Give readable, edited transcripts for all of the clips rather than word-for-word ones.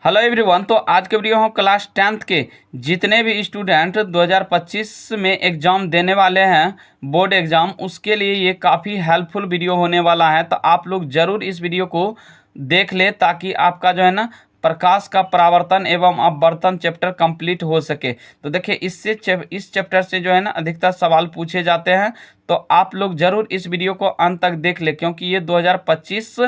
Hello everyone. तो आज के वीडियो हम क्लास 10th के जितने भी स्टूडेंट 2025 में एग्ज़ाम देने वाले हैं बोर्ड एग्ज़ाम, उसके लिए ये काफ़ी हेल्पफुल वीडियो होने वाला है। तो आप लोग ज़रूर इस वीडियो को देख लें ताकि आपका जो है ना प्रकाश का परावर्तन एवं अपवर्तन चैप्टर कंप्लीट हो सके। तो देखिए इस चैप्टर से जो है ना अधिकतर सवाल पूछे जाते हैं। तो आप लोग ज़रूर इस वीडियो को अंत तक देख लें क्योंकि ये 2025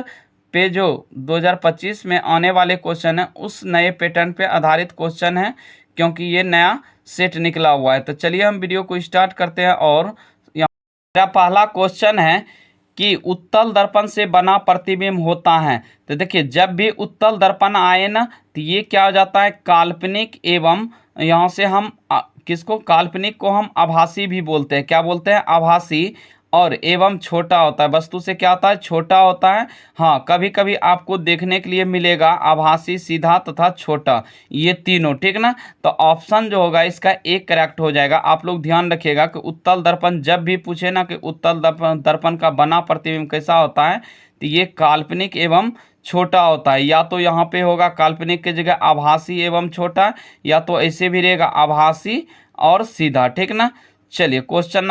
पे जो 2025 में आने वाले क्वेश्चन है उस नए पैटर्न पे आधारित क्वेश्चन है क्योंकि ये नया सेट निकला हुआ है। तो चलिए हम वीडियो को स्टार्ट करते हैं। और यहाँ मेरा पहला क्वेश्चन है कि उत्तल दर्पण से बना प्रतिबिंब होता है। तो देखिए जब भी उत्तल दर्पण आए ना तो ये क्या हो जाता है, काल्पनिक एवं यहाँ से हम किसको, काल्पनिक को हम आभासी भी बोलते हैं। क्या बोलते हैं, आभासी। और एवं छोटा होता है, वस्तु से क्या होता है, छोटा होता है। हाँ, कभी कभी आपको देखने के लिए मिलेगा आभासी, सीधा तथा छोटा, ये तीनों, ठीक ना। तो ऑप्शन जो होगा इसका एक करेक्ट हो जाएगा। आप लोग ध्यान रखिएगा कि उत्तल दर्पण जब भी पूछे ना कि उत्तल दर्पण का बना प्रतिबिंब कैसा होता है तो ये काल्पनिक एवं छोटा होता है। या तो यहाँ पे होगा काल्पनिक की जगह आभासी एवं छोटा, या तो ऐसे भी रहेगा आभासी और सीधा, ठीक ना। चलिए क्वेश्चन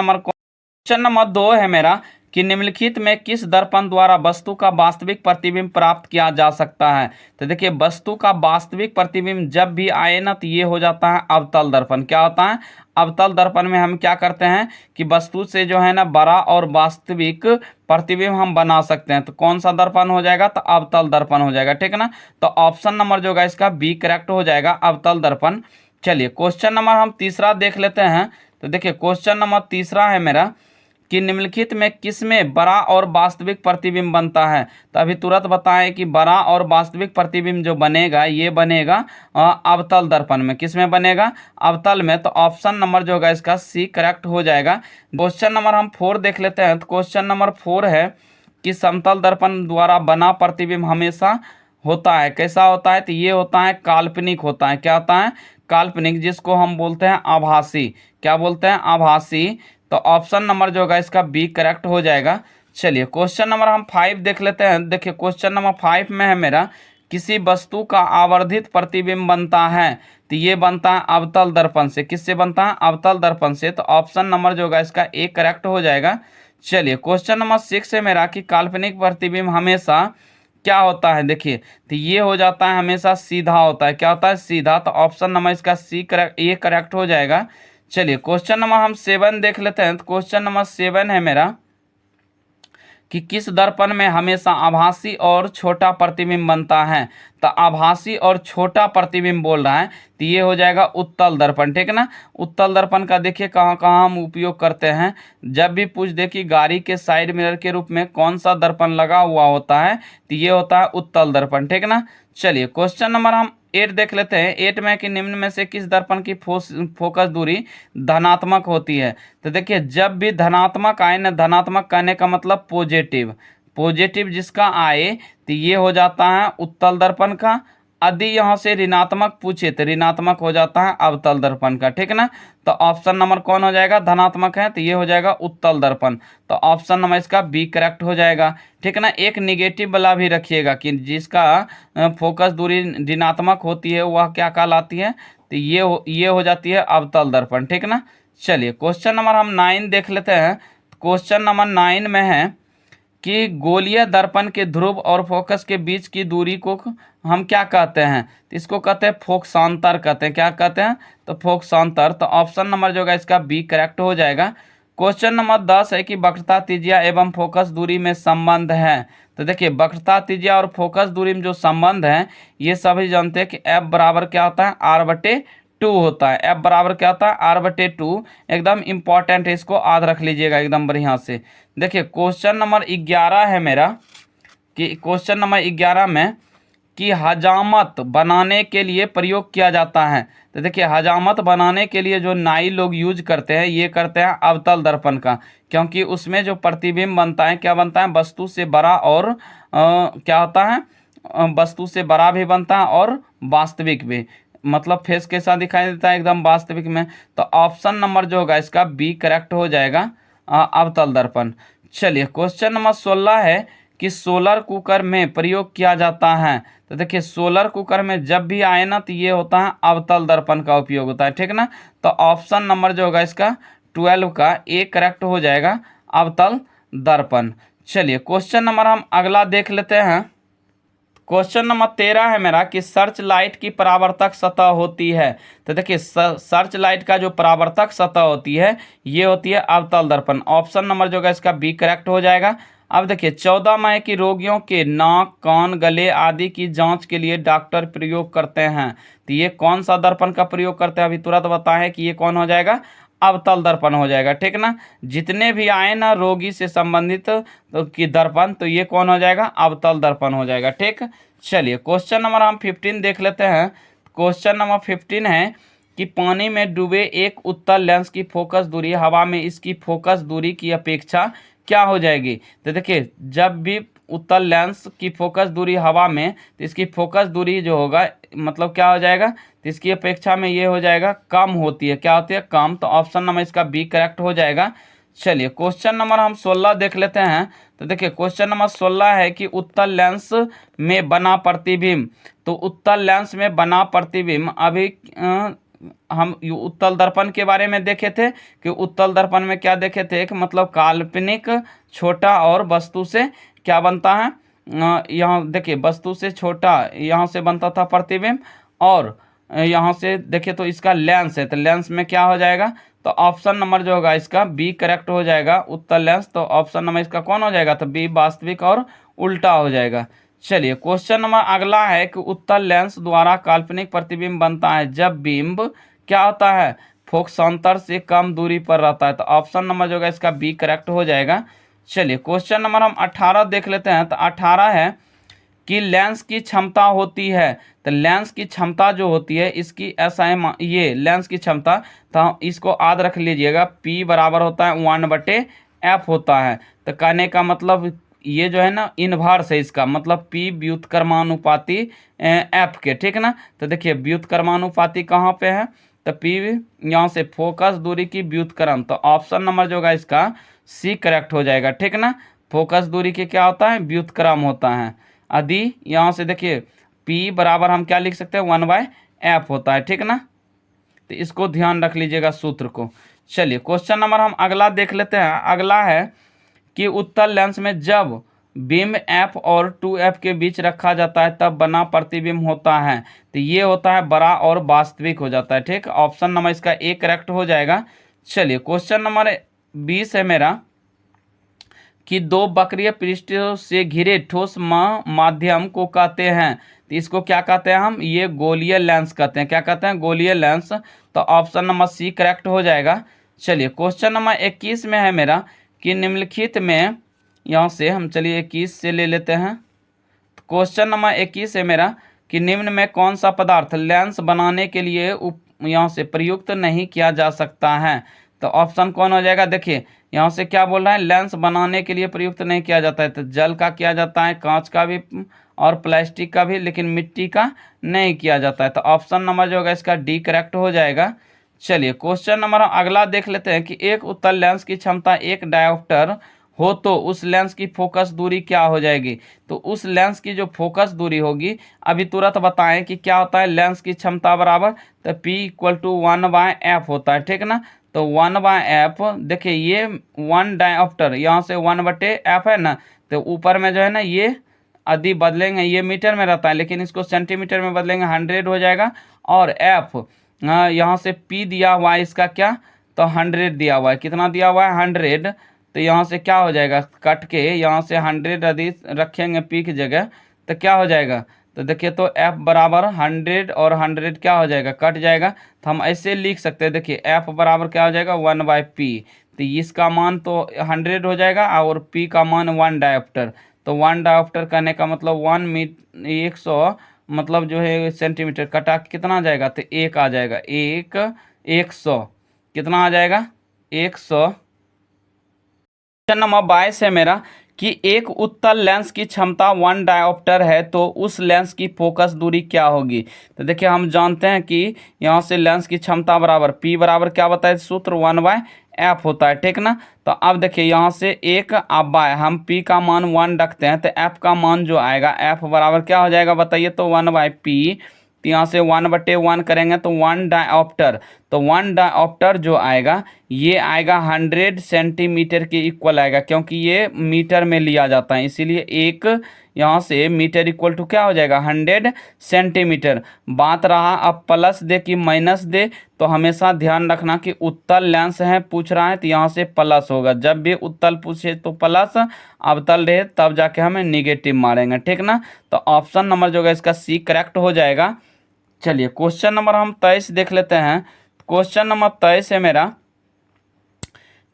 नंबर 2 है मेरा कि निम्नलिखित में किस दर्पण द्वारा वस्तु का वास्तविक प्रतिबिंब प्राप्त किया जा सकता है। तो देखिए वस्तु का वास्तविक प्रतिबिंब जब भी आए ना तो ये हो जाता है अवतल दर्पण। क्या होता है, अवतल दर्पण में हम क्या करते हैं कि वस्तु से जो है ना बड़ा और वास्तविक प्रतिबिंब हम बना सकते हैं। तो कौन सा दर्पण हो जाएगा, तो अवतल दर्पण हो जाएगा, ठीक ना। तो ऑप्शन नंबर जो होगा इसका बी करेक्ट हो जाएगा, अवतल दर्पण। चलिए क्वेश्चन नंबर हम तीसरा देख लेते हैं। तो देखिए क्वेश्चन नंबर तीसरा है मेरा कि निम्नलिखित में किसमें बड़ा और वास्तविक प्रतिबिंब बनता है। तो अभी तुरंत बताएं कि बड़ा और वास्तविक प्रतिबिंब जो बनेगा ये बनेगा अवतल दर्पण में। किसमें बनेगा, अवतल में। तो ऑप्शन नंबर जो होगा इसका सी करेक्ट हो जाएगा। क्वेश्चन नंबर हम 4 देख लेते हैं। तो क्वेश्चन नंबर 4 है कि समतल दर्पण द्वारा बना प्रतिबिंब हमेशा होता है, कैसा होता है, तो ये होता है काल्पनिक होता है। क्या होता है, काल्पनिक, जिसको हम बोलते हैं आभासी। क्या बोलते हैं, आभासी। तो ऑप्शन नंबर जो होगा इसका बी करेक्ट हो जाएगा। चलिए क्वेश्चन नंबर हम 5 देख लेते हैं। देखिए क्वेश्चन नंबर 5 में है मेरा किसी वस्तु का आवर्धित प्रतिबिंब बनता है। तो ये बनता है अवतल दर्पण से। किससे बनता है, अवतल दर्पण से। तो ऑप्शन नंबर जो होगा इसका ए करेक्ट हो जाएगा। चलिए क्वेश्चन नंबर 6 है मेरा कि काल्पनिक प्रतिबिंब हमेशा क्या होता है। देखिए तो ये हो जाता है हमेशा सीधा होता है। क्या होता है, सीधा। तो ऑप्शन नंबर इसका सी करेक्ट, ये करेक्ट हो जाएगा। चलिए क्वेश्चन नंबर हम 7 देख लेते हैं। तो क्वेश्चन नंबर 7 है मेरा कि किस दर्पण में हमेशा आभासी और छोटा प्रतिबिंब बनता है। तो आभासी और छोटा प्रतिबिंब बोल रहा है तो ये हो जाएगा उत्तल दर्पण, ठीक ना। उत्तल दर्पण का देखिए कहाँ कहाँ हम उपयोग करते हैं। जब भी पूछ दे कि गाड़ी के साइड मिरर के रूप में कौन सा दर्पण लगा हुआ होता है तो ये होता है उत्तल दर्पण, ठीक ना। चलिए क्वेश्चन नंबर हम 8 देख लेते हैं। 8 में कि निम्न में से किस दर्पण की फोकस दूरी धनात्मक होती है। तो देखिए जब भी धनात्मक आए ना, धनात्मक कहने का मतलब पॉजिटिव, पॉजिटिव जिसका आए तो ये हो जाता है उत्तल दर्पण का। यदि यहाँ से ऋणात्मक पूछे तो ऋणात्मक हो जाता है अवतल दर्पण का, ठीक ना। तो ऑप्शन नंबर कौन हो जाएगा, धनात्मक है तो ये हो जाएगा उत्तल दर्पण। तो ऑप्शन नंबर इसका बी करेक्ट हो जाएगा, ठीक ना। एक निगेटिव वाला भी रखिएगा कि जिसका फोकस दूरी ऋणात्मक होती है वह क्या कहलाती है, तो ये हो जाती है अवतल दर्पण, ठीक ना। चलिए क्वेश्चन नंबर हम 9 देख लेते हैं। क्वेश्चन नंबर 9 में है कि गोलीय दर्पण के ध्रुव और फोकस के बीच की दूरी को हम क्या कहते हैं, तो इसको कहते हैं फोकसांतर कहते हैं। क्या कहते हैं, तो फोकसांतर। तो ऑप्शन नंबर जो होगा इसका बी करेक्ट हो जाएगा। क्वेश्चन नंबर 10 है कि वक्रता त्रिज्या एवं फोकस दूरी में संबंध है। तो देखिए वक्रता त्रिज्या और फोकस दूरी में जो संबंध है ये सभी जानते हैं कि एफ बराबर क्या होता है, r/2 होता है। एफ बराबर क्या होता है, r/2। एकदम इंपॉर्टेंट है, इसको याद रख लीजिएगा एकदम बढ़िया से। देखिए क्वेश्चन नंबर 11 है मेरा कि क्वेश्चन नंबर 11 में कि हजामत बनाने के लिए प्रयोग किया जाता है। तो देखिए हजामत बनाने के लिए जो नाई लोग यूज करते हैं ये करते हैं अवतल दर्पण का, क्योंकि उसमें जो प्रतिबिंब बनता है क्या बनता है, वस्तु से बड़ा और क्या होता है, वस्तु से बड़ा भी बनता है और वास्तविक भी, मतलब फेस कैसा दिखाई देता है, एकदम वास्तविक में। तो ऑप्शन नंबर जो होगा इसका बी करेक्ट हो जाएगा, अवतल दर्पण। चलिए क्वेश्चन नंबर 16 है कि सोलर कुकर में प्रयोग किया जाता है? तो देखिए सोलर कुकर में जब भी आए ना तो ये होता है अवतल दर्पण का उपयोग होता है, ठीक ना। तो ऑप्शन नंबर जो होगा इसका 12 का ए करेक्ट हो जाएगा, अवतल दर्पण। चलिए क्वेश्चन नंबर हम अगला देख लेते हैं। क्वेश्चन नंबर 13 है मेरा कि सर्च लाइट की परावर्तक सतह होती है। तो देखिए सर्च लाइट का जो परावर्तक सतह होती है ये होती है अवतल दर्पण। ऑप्शन नंबर जो है इसका बी करेक्ट हो जाएगा। अब देखिए 14 मई की रोगियों के नाक, कान, गले आदि की जांच के लिए डॉक्टर प्रयोग करते हैं। तो ये कौन सा दर्पण का प्रयोग करते हैं, अभी तुरंत बताएं कि ये कौन हो जाएगा, अवतल दर्पण हो जाएगा, ठीक ना। जितने भी आए ना रोगी से संबंधित तो की दर्पण, तो ये कौन हो जाएगा, अवतल दर्पण हो जाएगा, ठीक। चलिए क्वेश्चन नंबर हम 15 देख लेते हैं। क्वेश्चन नंबर 15 है कि पानी में डूबे एक उत्तल लेंस की फोकस दूरी हवा में इसकी फोकस दूरी की अपेक्षा क्या हो जाएगी। तो देखिए जब भी उत्तल लेंस की फोकस दूरी हवा में, तो इसकी फोकस दूरी जो होगा मतलब क्या हो जाएगा, तो इसकी अपेक्षा में ये हो जाएगा कम होती है, क्या होती है, कम। तो ऑप्शन नंबर इसका बी करेक्ट हो जाएगा। चलिए क्वेश्चन नंबर हम 16 देख लेते हैं। तो देखिए क्वेश्चन नंबर 16 है कि उत्तल लेंस में बना प्रतिबिंब। तो उत्तल लेंस में बना प्रतिबिंब अभी हम उत्तल दर्पण के बारे में देखे थे कि उत्तल दर्पण में क्या देखे थे कि मतलब काल्पनिक छोटा और वस्तु से क्या बनता है, यहाँ देखिए वस्तु से छोटा यहाँ से बनता था प्रतिबिंब, और यहाँ से देखिए तो इसका लेंस है, तो लेंस में क्या हो जाएगा, तो ऑप्शन नंबर जो होगा इसका बी करेक्ट हो जाएगा, उत्तल लेंस। तो ऑप्शन नंबर इसका कौन हो जाएगा, तो बी वास्तविक और उल्टा हो जाएगा। चलिए क्वेश्चन नंबर अगला है कि उत्तल लेंस द्वारा काल्पनिक प्रतिबिंब बनता है जब बिंब क्या होता है, फोकसांतर से कम दूरी पर रहता है। तो ऑप्शन नंबर जो होगा इसका बी करेक्ट हो जाएगा। चलिए क्वेश्चन नंबर हम 18 देख लेते हैं। तो 18 है कि लेंस की क्षमता होती है। तो लेंस की क्षमता जो होती है इसकी एसआई, ये लेंस की क्षमता, तो इसको याद रख लीजिएगा, पी बराबर होता है 1/f होता है। तो कहने का मतलब ये जो है ना इनवर्स है इसका, मतलब पी व्युत्क्रमानुपाती एफ के, ठीक ना। तो देखिए व्युत्क्रमानुपाती कहाँ पे है, तो पी यहाँ से फोकस दूरी की व्युत्क्रम। तो ऑप्शन नंबर जो होगा इसका सी करेक्ट हो जाएगा, ठीक ना। फोकस दूरी के क्या होता है, व्युत्क्रम होता है। यदि यहाँ से देखिए P बराबर हम क्या लिख सकते हैं, 1/f होता है, ठीक ना। तो इसको ध्यान रख लीजिएगा सूत्र को। चलिए क्वेश्चन नंबर हम अगला देख लेते हैं। अगला है कि उत्तल लेंस में जब बिंब f और 2f के बीच रखा जाता है तब बना प्रतिबिंब होता है। तो ये होता है बड़ा और वास्तविक हो जाता है, ठीक। ऑप्शन नंबर इसका ए करेक्ट हो जाएगा। चलिए क्वेश्चन नंबर 20 है मेरा कि दो वक्रीय पृष्ठों से घिरे ठोस माध्यम को कहते हैं। तो इसको क्या कहते हैं हम, ये गोलीय लेंस कहते हैं, क्या कहते हैं, गोलीय लेंस। तो ऑप्शन नंबर सी करेक्ट हो जाएगा। चलिए क्वेश्चन नंबर 21 में है मेरा कि निम्नलिखित में, यहाँ से हम चलिए 21 से ले लेते हैं। क्वेश्चन नंबर 21 है मेरा कि निम्न में कौन सा पदार्थ लेंस बनाने के लिए यहाँ से प्रयुक्त नहीं किया जा सकता है। तो ऑप्शन कौन हो जाएगा, देखिए यहाँ से क्या बोल रहा है, लेंस बनाने के लिए प्रयुक्त नहीं किया जाता है। तो जल का किया जाता है, कांच का भी और प्लास्टिक का भी, लेकिन मिट्टी का नहीं किया जाता है। तो ऑप्शन नंबर जो होगा इसका डी करेक्ट हो जाएगा। चलिए क्वेश्चन नंबर अगला देख लेते हैं कि एक उत्तल लेंस की क्षमता 1 डायोप्टर हो तो उस लेंस की फोकस दूरी क्या हो जाएगी। तो उस लेंस की जो फोकस दूरी होगी अभी तुरंत बताएं कि क्या होता है, लेंस की क्षमता बराबर, तो P = 1/f होता है, ठीक ना। तो 1/f देखिए ये 1 डायोप्टर, यहाँ से 1/f है ना, तो ऊपर में जो है ना ये आदि बदलेंगे, ये मीटर में रहता है लेकिन इसको सेंटीमीटर में बदलेंगे, 100 हो जाएगा। और f यहाँ से P दिया हुआ है इसका क्या, तो 100 दिया हुआ है, कितना दिया हुआ है, 100। तो यहाँ से क्या हो जाएगा, कट के यहाँ से 100 यदि रखेंगे P की जगह तो क्या हो जाएगा, तो देखिए तो f बराबर 100 और 100 क्या हो जाएगा, कट जाएगा। तो हम ऐसे लिख सकते हैं, देखिए f बराबर क्या हो जाएगा, 1/p। तो इसका मान तो 100 हो जाएगा और p का मान 1 डायोप्टर। तो 1 डायोप्टर करने का मतलब 100 मतलब जो है सेंटीमीटर, कटा कितना आ जाएगा, तो 1 आ जाएगा, 100 कितना आ जाएगा, 100। क्वेश्चन नंबर 22 है मेरा कि एक उत्तल लेंस की क्षमता 1 डायोप्टर है तो उस लेंस की फोकस दूरी क्या होगी। तो देखिए हम जानते हैं कि यहाँ से लेंस की क्षमता बराबर P बराबर क्या बताए सूत्र 1/f होता है, ठीक ना। तो अब देखिए यहाँ से एक अब बाय हम P का मान 1 रखते हैं तो F का मान जो आएगा F बराबर क्या हो जाएगा बताइए, तो 1/P। तो यहाँ से 1/1 करेंगे तो 1 डायोप्टर, तो 1 डायोप्टर जो आएगा ये आएगा 100 सेंटीमीटर के इक्वल आएगा, क्योंकि ये मीटर में लिया जाता है इसीलिए एक यहाँ से मीटर इक्वल टू क्या हो जाएगा 100 सेंटीमीटर। बात रहा अब प्लस दे कि माइनस दे, तो हमेशा ध्यान रखना कि उत्तल लेंस है पूछ रहा है तो यहाँ से प्लस होगा, जब भी उत्तल पूछे तो प्लस, अवतल रहे तब जाके हमें निगेटिव मारेंगे, ठीक ना। तो ऑप्शन नंबर जो है इसका सी करेक्ट हो जाएगा। चलिए क्वेश्चन नंबर हम 23 देख लेते हैं। क्वेश्चन नंबर 23 है मेरा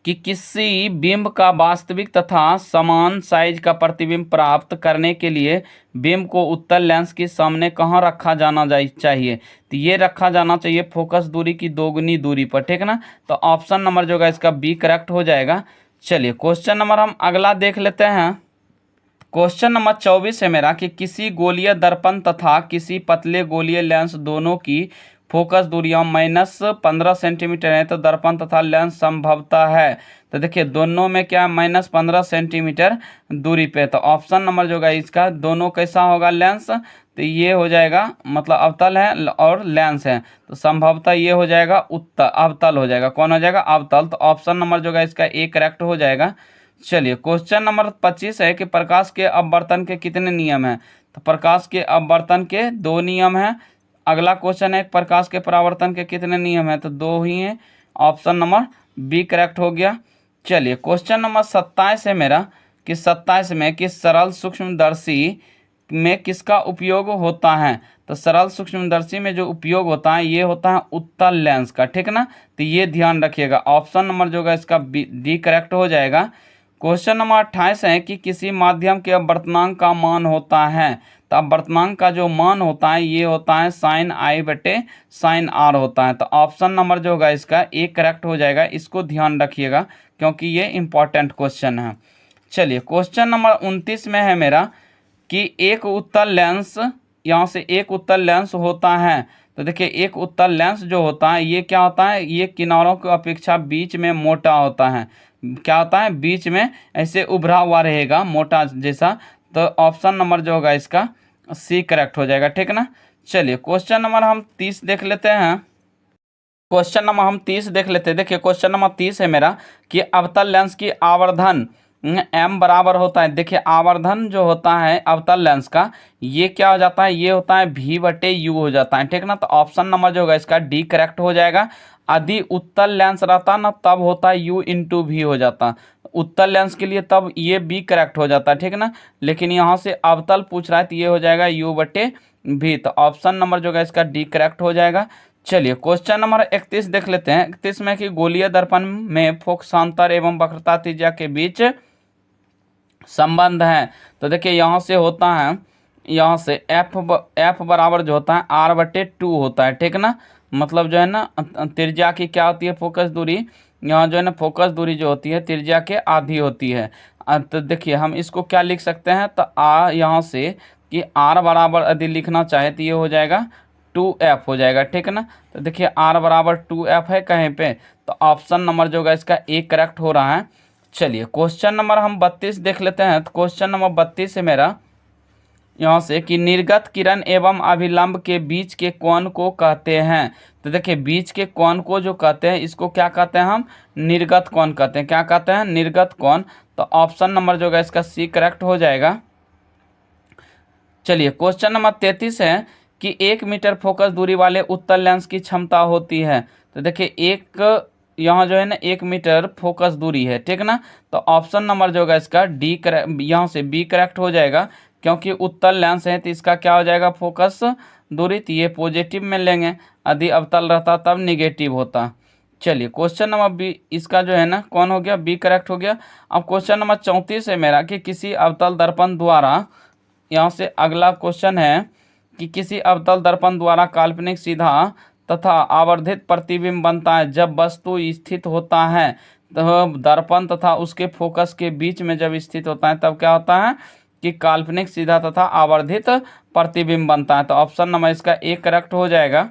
कि किसी बिंब का वास्तविक तथा समान साइज का प्रतिबिंब प्राप्त करने के लिए बिंब को उत्तल लेंस के सामने कहाँ रखा जाना चाहिए। तो ये रखा जाना चाहिए फोकस दूरी की दोगुनी दूरी पर, ठीक ना। तो ऑप्शन नंबर जो है इसका बी करेक्ट हो जाएगा। चलिए क्वेश्चन नंबर हम अगला देख लेते हैं। क्वेश्चन नंबर 24 है मेरा कि किसी गोलीय दर्पण तथा किसी पतले गोलीय लेंस दोनों की फोकस दूरियां -15 सेंटीमीटर है तो दर्पण तथा लेंस संभवतः है। तो देखिए दोनों में क्या है -15 सेंटीमीटर दूरी पे, तो ऑप्शन नंबर जो है इसका दोनों कैसा होगा लेंस, तो ये हो जाएगा मतलब अवतल है और लेंस है, तो संभवतः ये हो जाएगा अवतल हो जाएगा। कौन हो जाएगा अवतल, तो ऑप्शन नंबर जो है इसका ए करेक्ट हो जाएगा। चलिए क्वेश्चन नंबर 25 है कि प्रकाश के अपवर्तन के कितने नियम हैं। तो प्रकाश के अपवर्तन के 2 नियम हैं। अगला क्वेश्चन है प्रकाश के परावर्तन के कितने नियम हैं, तो 2 ही हैं। ऑप्शन नंबर बी करेक्ट हो गया। चलिए क्वेश्चन नंबर 27 है मेरा कि 27 में कि सरल सूक्ष्मदर्शी में किसका उपयोग होता है। तो सरल सूक्ष्मदर्शी में जो उपयोग होता है ये होता है उत्तल लेंस का, ठीक ना। तो ये ध्यान रखिएगा। ऑप्शन नंबर जो है इसका डी करेक्ट हो जाएगा। क्वेश्चन नंबर 28 है कि किसी माध्यम के अपवर्तनांक का मान होता है। तो अपवर्तनांक का जो मान होता है ये होता है sin i/sin r होता है। तो ऑप्शन नंबर जो होगा इसका ए करेक्ट हो जाएगा। इसको ध्यान रखिएगा क्योंकि ये इंपॉर्टेंट क्वेश्चन है। चलिए क्वेश्चन नंबर 29 में है मेरा कि एक उत्तल लेंस, यहाँ से एक उत्तल लेंस होता है। तो देखिए एक उत्तल लेंस जो होता है ये क्या होता है, ये किनारों की अपेक्षा बीच में मोटा होता है। क्या होता है बीच में ऐसे उभरा हुआ रहेगा मोटा जैसा। तो ऑप्शन नंबर जो होगा इसका सी करेक्ट हो जाएगा, ठीक ना। चलिए क्वेश्चन नंबर हम 30 देख लेते हैं। क्वेश्चन नंबर हम 30 देख लेते हैं। देखिए क्वेश्चन नंबर 30 है मेरा कि अवतल लेंस की आवर्धन m बराबर होता है। देखिए आवर्धन जो होता है अवतल लेंस का ये क्या हो जाता है, ये होता है v/u हो जाता है, ठीक ना। तो ऑप्शन नंबर जो होगा इसका डी करेक्ट हो जाएगा। यदि उत्तल लेंस रहता ना तब होता है u/v हो जाता, उत्तल लेंस के लिए तब ये बी करेक्ट हो जाता है, ठीक ना। लेकिन यहाँ से अवतल पूछ रहा है तो ये हो जाएगा u/v। तो ऑप्शन नंबर जो है इसका डी करेक्ट हो जाएगा। चलिए क्वेश्चन नंबर 31 देख लेते हैं। 31 में कि गोलीय दर्पण में फोकसांतर एवं वक्रता त्रिज्या के बीच संबंध है। तो देखिए यहाँ से होता है, यहाँ से एफ बराबर जो होता है r/2 होता है, ठीक ना। मतलब जो है ना त्रिज्या की क्या होती है फोकस दूरी, यहाँ जो है ना फोकस दूरी जो होती है त्रिज्या के आधी होती है। तो देखिए हम इसको क्या लिख सकते हैं, तो यहाँ से कि r बराबर यदि लिखना चाहे तो ये हो जाएगा 2f हो जाएगा, ठीक है ना। तो देखिए r बराबर 2f है कहीं पे, तो ऑप्शन नंबर जो होगा इसका ए करेक्ट हो रहा है। चलिए क्वेश्चन नंबर हम 32 देख लेते हैं। तो क्वेश्चन नंबर 32 है मेरा यहाँ से कि निर्गत किरण एवं अभिलंब के बीच के कोण को कहते हैं। तो देखिए बीच के कोण को जो कहते हैं इसको क्या कहते हैं, हम निर्गत कोण कहते हैं। क्या कहते हैं, निर्गत कोण। तो ऑप्शन नंबर जो है इसका सी करेक्ट हो जाएगा। चलिए क्वेश्चन नंबर 33 है कि 1 मीटर फोकस दूरी वाले उत्तल लेंस की क्षमता होती है। तो देखिए एक यहाँ जो है ना 1 मीटर फोकस दूरी है, ठीक ना। तो ऑप्शन नंबर जो होगा इसका डी करेक्ट, यहाँ से बी करेक्ट हो जाएगा क्योंकि उत्तल लेंस है तो इसका क्या हो जाएगा फोकस दूरी, तो ये पॉजिटिव में लेंगे, यदि अवतल रहता तब निगेटिव होता। चलिए क्वेश्चन नंबर बी इसका जो है ना कौन हो गया, बी करेक्ट हो गया। अब क्वेश्चन नंबर 34 है मेरा कि किसी अवतल दर्पण द्वारा, यहाँ से अगला क्वेश्चन है कि किसी अवतल दर्पण द्वारा काल्पनिक सीधा तथा आवर्धित प्रतिबिंब बनता है जब वस्तु स्थित होता है। तो दर्पण तथा उसके फोकस के बीच में जब स्थित होता है तब क्या होता है कि काल्पनिक सीधा तथा आवर्धित प्रतिबिंब बनता है। तो ऑप्शन नंबर इसका ए करेक्ट हो जाएगा।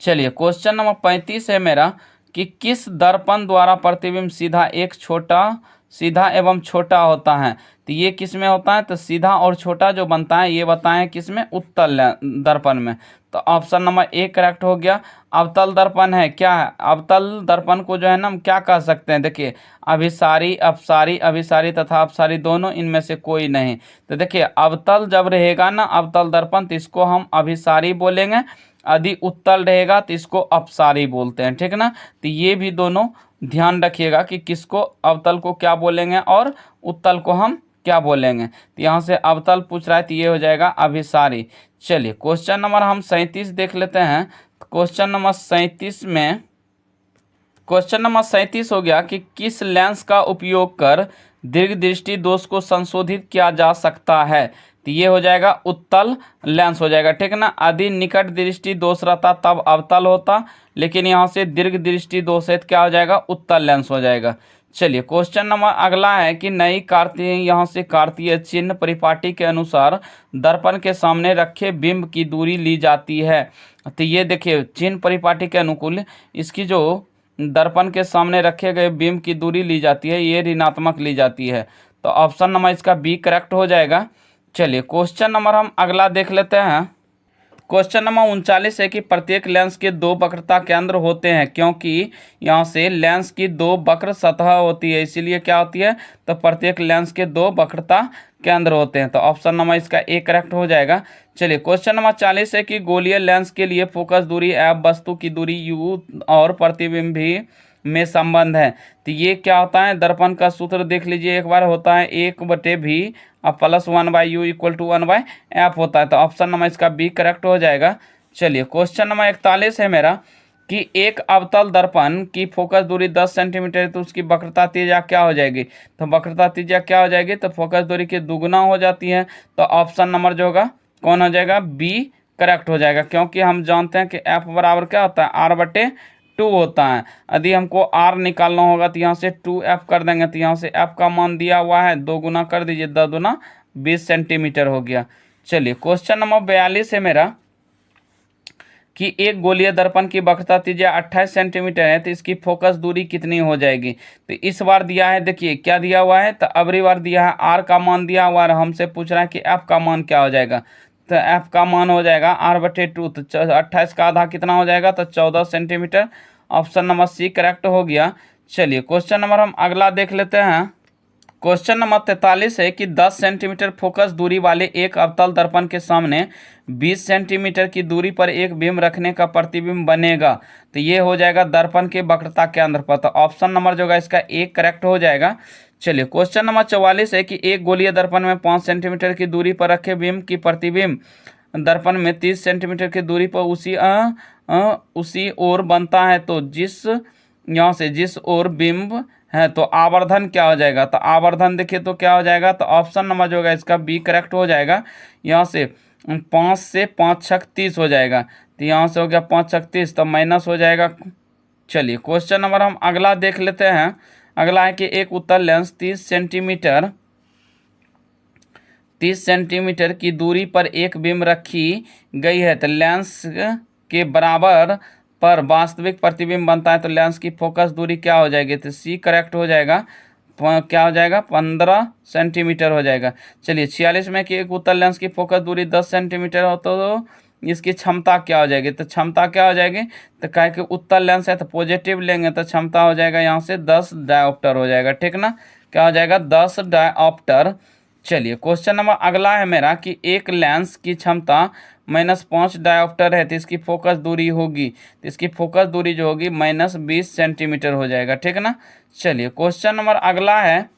चलिए क्वेश्चन नंबर 35 है मेरा कि किस दर्पण द्वारा प्रतिबिंब सीधा एवं छोटा होता है। तो ये किस में होता है, तो सीधा और छोटा जो बनता है ये बताएं किस में, उत्तल दर्पण में। तो ऑप्शन नंबर ए करेक्ट हो गया। अवतल दर्पण है, क्या है अवतल दर्पण को जो है ना हम क्या कह सकते हैं, देखिए अभिसारी अपसारी अभिसारी तथा अपसारी दोनों, इनमें से कोई नहीं। तो देखिए अवतल जब रहेगा ना अवतल दर्पण तो इसको हम अभिसारी बोलेंगे, यदि उत्तल रहेगा तो इसको अपसारी बोलते हैं, ठीक ना। तो ये भी दोनों ध्यान रखिएगा कि किसको अवतल को क्या बोलेंगे और उत्तल को हम क्या बोलेंगे। तो यहाँ से अवतल पूछ रहा है तो ये हो जाएगा अभिसारी। चलिए क्वेश्चन नंबर हम 37 देख लेते हैं। क्वेश्चन नंबर 37 हो गया कि किस लेंस का उपयोग कर दीर्घ दृष्टि दोष को संशोधित किया जा सकता है। तो ये हो जाएगा उत्तल लेंस हो जाएगा, ठीक ना। यदि निकट दृष्टि दोष रहता तब अवतल होता, लेकिन यहाँ से दीर्घ दृष्टि दोष है तो क्या हो जाएगा, उत्तल लेंस हो जाएगा। चलिए क्वेश्चन नंबर अगला है कि नई कार्तीय, यहाँ से कार्तीय चिन्ह परिपाटी के अनुसार दर्पण के सामने रखे बिंब की दूरी ली जाती है। तो ये देखिए चिन्ह परिपाटी के अनुकूल इसकी जो दर्पण के सामने रखे गए बिंब की दूरी ली जाती है ये ऋणात्मक ली जाती है। तो ऑप्शन नंबर इसका बी करेक्ट हो जाएगा। चलिए क्वेश्चन नंबर हम अगला देख लेते हैं। क्वेश्चन नंबर 39 है कि प्रत्येक लेंस के दो वक्रता केंद्र होते हैं, क्योंकि यहाँ से लेंस की दो वक्र सतह होती है इसीलिए क्या होती है, तो प्रत्येक लेंस के दो वक्रता केंद्र होते हैं। तो ऑप्शन नंबर इसका ए करेक्ट हो जाएगा। चलिए क्वेश्चन नंबर 40 है कि गोलीय लेंस के लिए फोकस दूरी एफ वस्तु की दूरी यू और प्रतिबिंब भी में संबंध है। तो ये क्या होता है, दर्पण का सूत्र देख लीजिए एक बार, होता है 1/v अब plus 1/u equal to 1/f होता है। तो ऑप्शन नंबर इसका बी करेक्ट हो जाएगा। चलिए क्वेश्चन नंबर 41 है मेरा कि एक अवतल दर्पण की फोकस दूरी 10 सेंटीमीटर है तो उसकी वक्रता त्रिज्या क्या हो जाएगी। तो वक्रता त्रिज्या क्या हो जाएगी, तो फोकस दूरी की दुगुना हो जाती है। तो ऑप्शन नंबर जो होगा कौन हो जाएगा, बी करेक्ट हो जाएगा, क्योंकि हम जानते हैं कि एफ बराबर क्या होता है, r/2 होता है। यदि हमको r निकालना होगा तो यहाँ से 2f कर देंगे, तो यहाँ से f का मान दिया हुआ है 2 गुना कर दीजिए, 10 दूना 20 सेंटीमीटर हो गया। चलिए क्वेश्चन नंबर 42 है मेरा कि एक गोलीय दर्पण की वक्रता त्रिज्या 28 सेंटीमीटर है तो इसकी फोकस दूरी कितनी हो जाएगी। तो इस बार दिया है, देखिए क्या दिया हुआ है, तो अगली बार दिया है r का मान दिया हुआ है, हमसे पूछ रहा है कि f का मान क्या हो जाएगा। तो f का मान हो जाएगा r/2, तो 28 का आधा कितना हो जाएगा, तो 14 centimetre. Option number C correct हो गया। चलिए क्वेश्चन नंबर हम अगला देख लेते हैं। क्वेश्चन नंबर 43 है कि 10 सेंटीमीटर फोकस दूरी वाले एक अवतल दर्पण के सामने 20 सेंटीमीटर की दूरी पर एक बिंब रखने का प्रतिबिंब बनेगा। तो ये हो जाएगा दर्पण के वक्रता केंद्र पर। तो ऑप्शन नंबर जो है इसका एक करेक्ट हो जाएगा। चलिए क्वेश्चन नंबर 44 है कि एक गोलीय दर्पण में 5 सेंटीमीटर की दूरी पर रखे बिंब की प्रतिबिंब दर्पण में 30 सेंटीमीटर की दूरी पर उसी ओर बनता है, तो जिस ओर बिंब है तो आवर्धन क्या हो जाएगा। तो आवर्धन देखिए तो क्या हो जाएगा, तो ऑप्शन नंबर जो होगा इसका बी करेक्ट हो जाएगा। यहाँ से 5 से 5 छक 30 हो जाएगा, तो यहाँ से हो गया 5 छक 30, तो माइनस हो जाएगा। चलिए क्वेश्चन नंबर हम अगला देख लेते हैं। अगला है कि एक उत्तल लेंस 30 सेंटीमीटर की दूरी पर एक बिंब रखी गई है, तो लेंस के बराबर पर वास्तविक प्रतिबिंब बनता है, तो लेंस की फोकस दूरी क्या हो जाएगी, तो सी करेक्ट हो जाएगा। क्या हो जाएगा, 15 सेंटीमीटर हो जाएगा। चलिए 46 में कि एक उत्तल लेंस की फोकस दूरी 10 सेंटीमीटर हो तो इसकी क्षमता क्या हो जाएगी। तो क्षमता क्या हो जाएगी, तो क्या कि उत्तल लेंस है तो पॉजिटिव लेंगे तो क्षमता हो जाएगा यहाँ से 10 डायोप्टर हो जाएगा, ठीक ना। क्या हो जाएगा, 10 डायोप्टर। चलिए क्वेश्चन नंबर अगला है मेरा कि एक लेंस की क्षमता -5 डायोप्टर है तो इसकी फोकस दूरी होगी, तो इसकी फोकस दूरी जो होगी -20 सेंटीमीटर हो जाएगा, ठीक ना। चलिए क्वेश्चन नंबर अगला है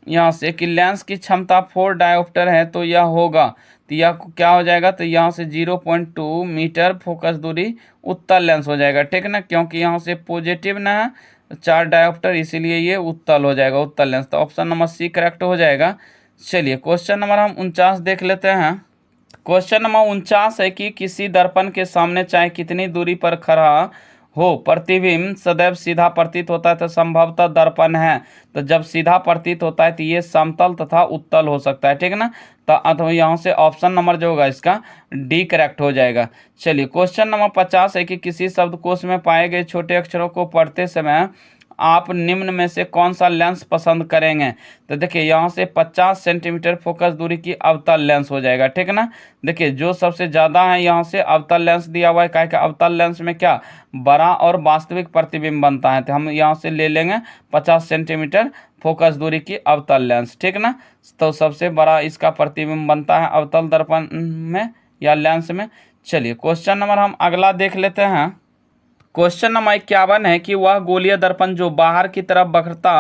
यहाँ से कि लेंस की क्षमता 4 डायोप्टर है तो यह होगा, तो यह क्या हो जाएगा, तो यहाँ से 0.2 मीटर फोकस दूरी उत्तल लेंस हो जाएगा, ठीक ना, क्योंकि यहाँ से पॉजिटिव ना है 4 डायोप्टर इसीलिए ये उत्तल हो जाएगा, उत्तल लेंस। तो ऑप्शन नंबर सी करेक्ट हो जाएगा। चलिए क्वेश्चन नंबर हम 49 देख लेते हैं। क्वेश्चन नंबर 49 है कि किसी दर्पण के सामने चाहे कितनी दूरी पर खड़ा हो, प्रतिबिंब सदैव सीधा प्रतीत होता है तो संभवतः दर्पण है। तो जब सीधा प्रतीत होता है तो ये समतल तथा उत्तल हो सकता है, ठीक है ना। तो अथवा यहाँ से ऑप्शन नंबर जो होगा इसका डी करेक्ट हो जाएगा। चलिए क्वेश्चन नंबर 50 है कि किसी शब्दकोश में पाए गए छोटे अक्षरों को पढ़ते समय आप निम्न में से कौन सा लेंस पसंद करेंगे। तो देखिए यहाँ से 50 सेंटीमीटर फोकस दूरी की अवतल लेंस हो जाएगा, ठीक है ना। देखिए जो सबसे ज़्यादा है यहाँ से अवतल लेंस दिया हुआ है, क्या क्या अवतल लेंस में क्या बड़ा और वास्तविक प्रतिबिंब बनता है। तो हम यहाँ से ले लेंगे 50 सेंटीमीटर फोकस दूरी की अवतल लेंस, ठीक ना। तो सबसे बड़ा इसका प्रतिबिंब बनता है अवतल दर्पण में या लेंस में। चलिए क्वेश्चन नंबर हम अगला देख लेते हैं। क्वेश्चन नंबर 51 है कि वह गोलीय दर्पण जो बाहर की तरफ बखरता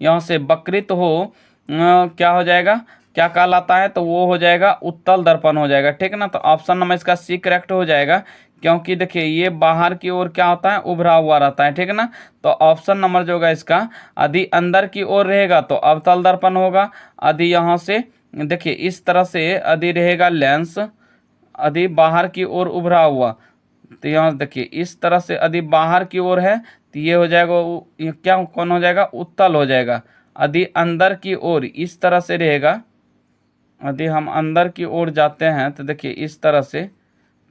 यहाँ से वक्रित हो क्या हो जाएगा, क्या कहलाता है। तो वो हो जाएगा उत्तल दर्पण हो जाएगा, ठीक ना। तो ऑप्शन नंबर इसका सी करेक्ट हो जाएगा, क्योंकि देखिए ये बाहर की ओर क्या होता है, उभरा हुआ रहता है, ठीक है ना। तो ऑप्शन नंबर जो होगा इसका यदि अंदर की ओर रहेगा तो अवतल दर्पण होगा। यदि यहाँ से देखिए इस तरह से यदि रहेगा लेंस, यदि बाहर की ओर उभरा हुआ, तो यहाँ देखिए इस तरह से यदि बाहर की ओर है तो ये हो जाएगा, ये क्या कौन हो जाएगा, उत्तल हो जाएगा। यदि अंदर की ओर इस तरह से रहेगा, यदि हम अंदर की ओर जाते हैं तो देखिए इस तरह से,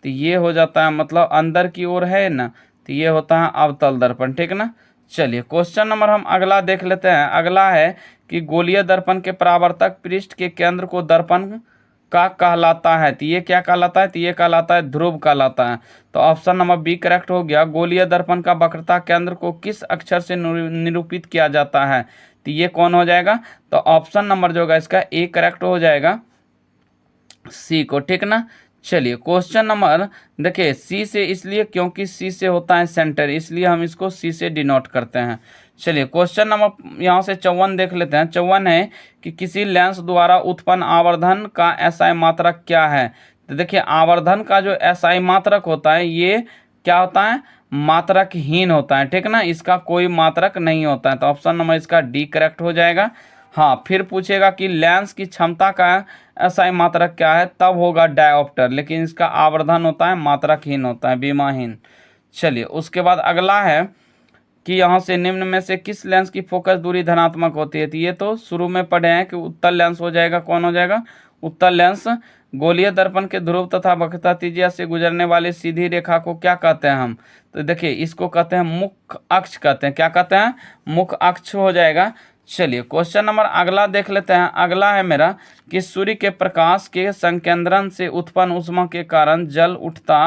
तो ये हो जाता है मतलब अंदर की ओर है ना, तो ये होता है अवतल दर्पण, ठीक ना। चलिए क्वेश्चन नंबर हम अगला देख लेते हैं। अगला है कि गोलीय दर्पण के परावर्तक पृष्ठ के केंद्र को दर्पण का कहलाता है। तो ये क्या कहलाता है, तो ये कहलाता है ध्रुव कहलाता है। तो ऑप्शन नंबर बी करेक्ट हो गया। गोलीय दर्पण का वक्रता केंद्र को किस अक्षर से निरूपित किया जाता है। तो ये कौन हो जाएगा, तो ऑप्शन नंबर जो होगा इसका ए करेक्ट हो जाएगा, सी को, ठीक ना। चलिए क्वेश्चन नंबर देखिए सी से इसलिए क्योंकि सी से होता है सेंटर, इसलिए हम इसको सी से डिनोट करते हैं। चलिए क्वेश्चन नंबर यहाँ से 54 देख लेते हैं। 54 है कि किसी लेंस द्वारा उत्पन्न आवर्धन का एसआई मात्रक क्या है। तो देखिए आवर्धन का जो एसआई मात्रक होता है ये क्या होता है, मात्रकहीन होता है, ठीक ना। इसका कोई मात्रक नहीं होता है। तो ऑप्शन नंबर इसका डी करेक्ट हो जाएगा। हाँ, फिर पूछेगा कि लेंस की क्षमता का एसआई मात्रक क्या है, तब होगा डायोप्टर, लेकिन इसका आवर्धन होता है मात्रकहीन होता है, बीमाहीन। चलिए उसके बाद अगला है कि यहाँ से निम्न में से किस लेंस की फोकस दूरी धनात्मक होती है। तो ये तो शुरू में पढ़े हैं कि उत्तल लेंस हो जाएगा, कौन हो जाएगा, उत्तल लेंस। गोलीय दर्पण के ध्रुव तथा वक्रता त्रिज्या से गुजरने वाली सीधी रेखा को क्या कहते हैं हम। तो देखिए इसको कहते हैं मुख्य अक्ष कहते हैं, क्या कहते हैं, मुख्य अक्ष हो जाएगा। चलिए क्वेश्चन नंबर अगला देख लेते हैं। अगला है मेरा कि सूर्य के प्रकाश के संकेंद्रण से उत्पन्न ऊष्मा के कारण जल उठता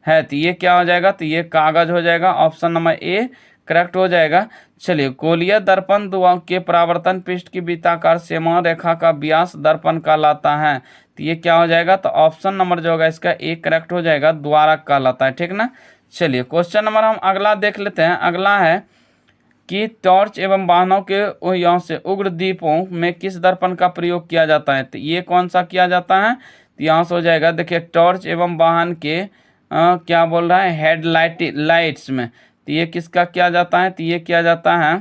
है। तो ये क्या हो जाएगा, तो ये कागज हो जाएगा। ऑप्शन नंबर ए करेक्ट हो जाएगा। चलिए गोलीय दर्पण के परावर्तन पृष्ठ की वृत्ताकार सीमा रेखा का व्यास दर्पण कहलाता है। तो ये क्या हो जाएगा, तो ऑप्शन नंबर जो होगा इसका ए करेक्ट हो जाएगा, द्वारक कहलाता है, ठीक ना। चलिए क्वेश्चन नंबर हम अगला देख लेते हैं। अगला है कि टॉर्च एवं वाहनों के यहाँ से उग्र दीपों में किस दर्पण का प्रयोग किया जाता है। तो ये कौन सा किया जाता है, तो यहाँ से हो जाएगा देखिए टॉर्च एवं वाहन के क्या बोल रहा है, हेडलाइट लाइट्स में। तो ये किसका किया जाता है, तो ये किया जाता है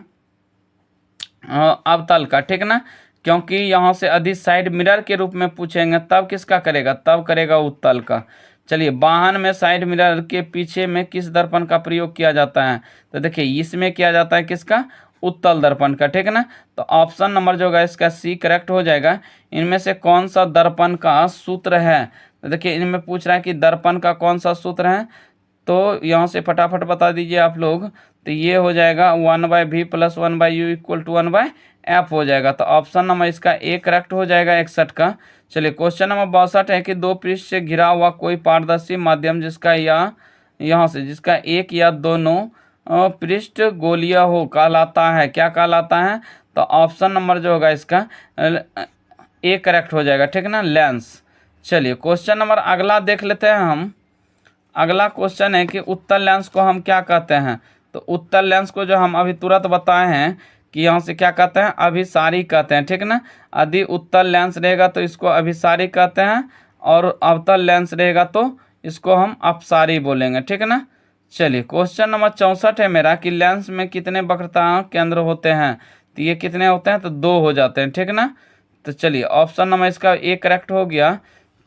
अवतल का, ठीक ना। क्योंकि यहाँ से अधिक साइड मिरर के रूप में पूछेंगे तब किसका करेगा, तब करेगा उत्तल का। चलिए वाहन में साइड मिरर के पीछे में किस दर्पण का प्रयोग किया जाता है। तो देखिए इसमें किया जाता है किसका, उत्तल दर्पण का, ठीक है ना। तो ऑप्शन नंबर जो होगा इसका सी करेक्ट हो जाएगा। इनमें से कौन सा दर्पण का सूत्र है। तो देखिए इनमें पूछ रहा है कि दर्पण का कौन सा सूत्र है, तो यहाँ से फटाफट बता दीजिए आप लोग। तो ये हो जाएगा 1/v + 1/u = 1/f हो जाएगा। तो ऑप्शन नंबर इसका ए करेक्ट हो जाएगा 61 का। चलिए क्वेश्चन नंबर 62 है कि दो पृष्ठ से घिरा हुआ कोई पारदर्शी माध्यम जिसका या यहाँ से जिसका एक या दोनों पृष्ठ गोलीय हो कहलाता है, क्या कहलाता है। तो ऑप्शन नंबर जो होगा इसका ए करेक्ट हो जाएगा, ठीक ना, लेंस। चलिए क्वेश्चन नंबर अगला देख लेते हैं हम। अगला क्वेश्चन है कि उत्तल लेंस को हम क्या कहते हैं। तो उत्तल लेंस को जो हम अभी तुरंत बताए हैं कि यहाँ से क्या कहते हैं, अभिसारी कहते हैं, ठीक ना। यदि उत्तल लेंस रहेगा तो इसको अभिसारी कहते हैं, और अवतल लेंस रहेगा तो इसको हम अपसारी बोलेंगे, ठीक है ना। चलिए क्वेश्चन नंबर 64 है मेरा कि लेंस में कितने वक्रता केंद्र होते हैं। तो ये कितने होते हैं, तो 2 हो जाते हैं, ठीक ना। तो चलिए ऑप्शन नंबर इसका ए करेक्ट हो गया।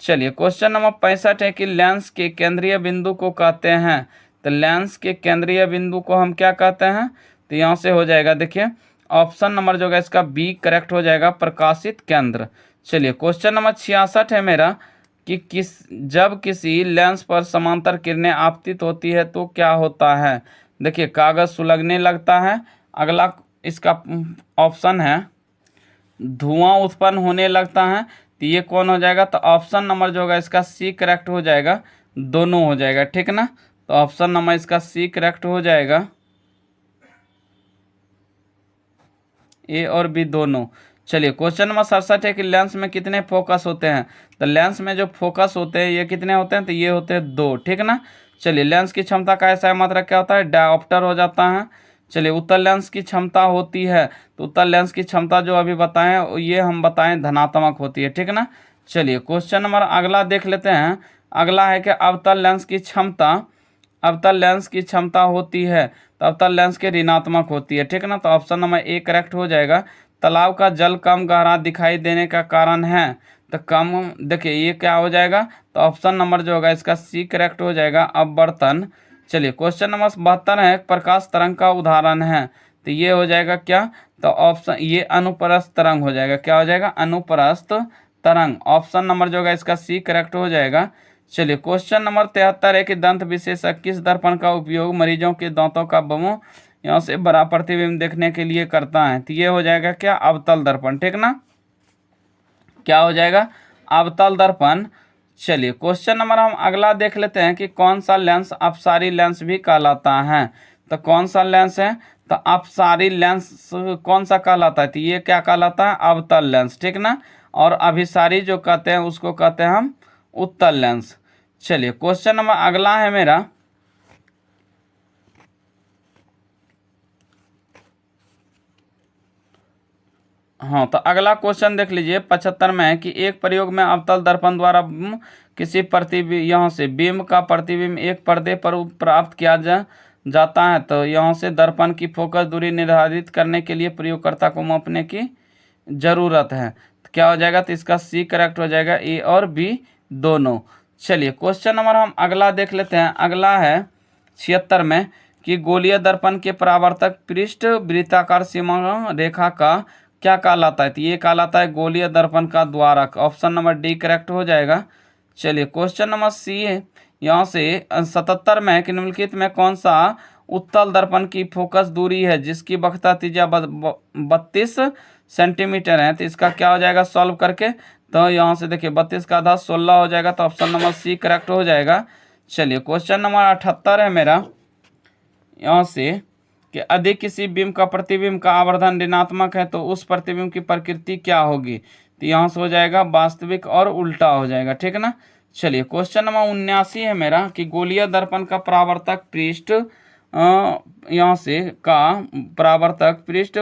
चलिए क्वेश्चन नंबर 65 है कि लेंस के केंद्रीय बिंदु को कहते हैं। तो लेंस के केंद्रीय बिंदु को हम क्या कहते हैं? तो यहाँ से हो जाएगा, देखिए ऑप्शन नंबर जो है इसका बी करेक्ट हो जाएगा, प्रकाशित केंद्र। चलिए क्वेश्चन नंबर 66 है मेरा कि जब किसी लेंस पर समांतर किरणें आपतित होती है तो क्या होता है? देखिए कागज सुलगने लगता है। अगला इसका ऑप्शन है धुआं उत्पन्न होने लगता है। तो ये कौन हो जाएगा? तो ऑप्शन नंबर जो होगा इसका सी करेक्ट हो जाएगा, दोनों हो जाएगा, ठीक ना। तो ऑप्शन नंबर इसका सी करेक्ट हो जाएगा, ए और बी दोनों। चलिए क्वेश्चन नंबर 67 है कि लेंस में कितने फोकस होते हैं? तो लेंस में जो फोकस होते हैं ये कितने होते हैं? तो ये होते हैं 2, ठीक ना। चलिए लेंस की क्षमता का ऐसा मात्रक क्या होता है? डायोप्टर हो जाता है। चलिए उत्तल लेंस की क्षमता होती है, तो उत्तल लेंस की क्षमता जो अभी बताएं ये हम बताएं धनात्मक होती है, ठीक ना। चलिए क्वेश्चन नंबर अगला देख लेते हैं। अगला है कि अवतल लेंस की क्षमता, अवतल लेंस की क्षमता होती है तो अवतल लेंस के ऋणात्मक होती है, ठीक ना। तो ऑप्शन नंबर ए करेक्ट हो जाएगा। तालाब का जल कम गहरा दिखाई देने का कारण है, तो कम, देखिए ये क्या हो जाएगा? तो ऑप्शन नंबर जो होगा इसका सी करेक्ट हो जाएगा, अपवर्तन। चलिए क्वेश्चन नंबर 72 है, प्रकाश तरंग का उदाहरण है, तो ये हो जाएगा क्या? तो ऑप्शन ये अनुप्रस्थ तरंग हो जाएगा, क्या हो जाएगा? अनुप्रस्थ तरंग। ऑप्शन नंबर जो होगा इसका सी करेक्ट हो जाएगा। चलिए क्वेश्चन नंबर 73 है कि दंत विशेषज्ञ किस दर्पण का उपयोग मरीजों के दांतों का बमो यहाँ से बड़ा प्रतिबिंब देखने के लिए करता है? तो ये हो जाएगा क्या? अवतल दर्पण, ठीक ना। क्या हो जाएगा? अवतल दर्पण। चलिए क्वेश्चन नंबर हम अगला देख लेते हैं कि कौन सा लेंस अपसारी लेंस भी कहलाता है? तो कौन सा लेंस है? तो अपसारी लेंस कौन सा कहलाता है? तो ये क्या कहलाता है? अवतल लेंस, ठीक ना। और अभिसारी जो कहते हैं उसको कहते हैं हम उत्तल लेंस। चलिए क्वेश्चन नंबर अगला है मेरा, हाँ तो अगला क्वेश्चन देख लीजिए 75 में है कि एक प्रयोग में अवतल दर्पण द्वारा किसी प्रतिबिंब यहाँ से बिंब का प्रतिबिंब एक पर्दे पर प्राप्त किया जाता है, तो यहाँ से दर्पण की फोकस दूरी निर्धारित करने के लिए प्रयोगकर्ता को मापने की जरूरत है। तो क्या हो जाएगा? तो इसका सी करेक्ट हो जाएगा, ए और बी दोनों। चलिए क्वेश्चन नंबर हम अगला देख लेते हैं। अगला है 76 में कि गोलीय दर्पण के परावर्तक पृष्ठ वृत्ताकार सीमा रेखा का क्या कहलाता है? तो ये कहलाता है गोलीय दर्पण का द्वारक। ऑप्शन नंबर डी करेक्ट हो जाएगा। चलिए क्वेश्चन नंबर सी है यहाँ से 77 में कि निम्नलिखित में कौन सा उत्तल दर्पण की फोकस दूरी है जिसकी वक्रता त्रिज्या 32 सेंटीमीटर है? तो इसका क्या हो जाएगा सॉल्व करके? तो यहाँ से देखिए 32 का आधा 16 हो जाएगा, तो ऑप्शन नंबर सी करेक्ट हो जाएगा। चलिए क्वेश्चन नंबर 78 है मेरा यहाँ से कि यदि किसी बिंब का प्रतिबिंब का आवर्धन ऋणात्मक है तो उस प्रतिबिंब की प्रकृति क्या होगी? तो यहाँ से हो जाएगा वास्तविक और उल्टा हो जाएगा, ठीक है ना। चलिए क्वेश्चन नंबर 79 है मेरा कि गोलीय दर्पण का परावर्तक पृष्ठ यहाँ से का परावर्तक पृष्ठ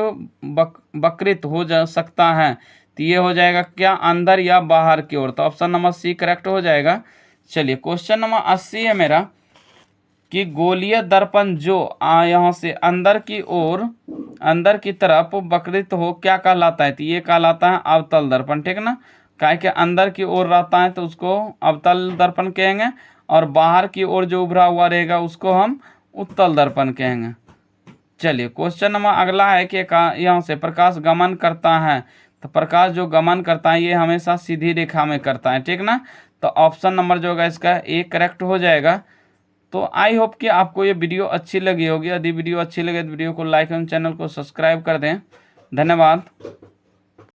वक्रित हो जा सकता है, तो ये हो जाएगा क्या? अंदर या बाहर की ओर? तो ऑप्शन नंबर सी करेक्ट हो जाएगा। चलिए क्वेश्चन नंबर 80 है मेरा कि गोलीय दर्पण जो यहाँ से अंदर की ओर, अंदर की तरफ वक्रित हो क्या कहलाता है? तो ये कहलाता है अवतल दर्पण, ठीक ना। काहे के अंदर की ओर रहता है तो उसको अवतल दर्पण कहेंगे, और बाहर की ओर जो उभरा हुआ रहेगा उसको हम उत्तल दर्पण कहेंगे। चलिए क्वेश्चन नंबर अगला है कि यहाँ से प्रकाश गमन करता है, तो प्रकाश जो गमन करता है ये हमेशा सीधी रेखा में करता है, ठीक ना। तो ऑप्शन नंबर जो होगा इसका ए करेक्ट हो जाएगा। तो आई होप कि आपको ये वीडियो अच्छी लगी होगी। यदि वीडियो अच्छी लगे तो वीडियो को लाइक एवं चैनल को सब्सक्राइब कर दें। धन्यवाद।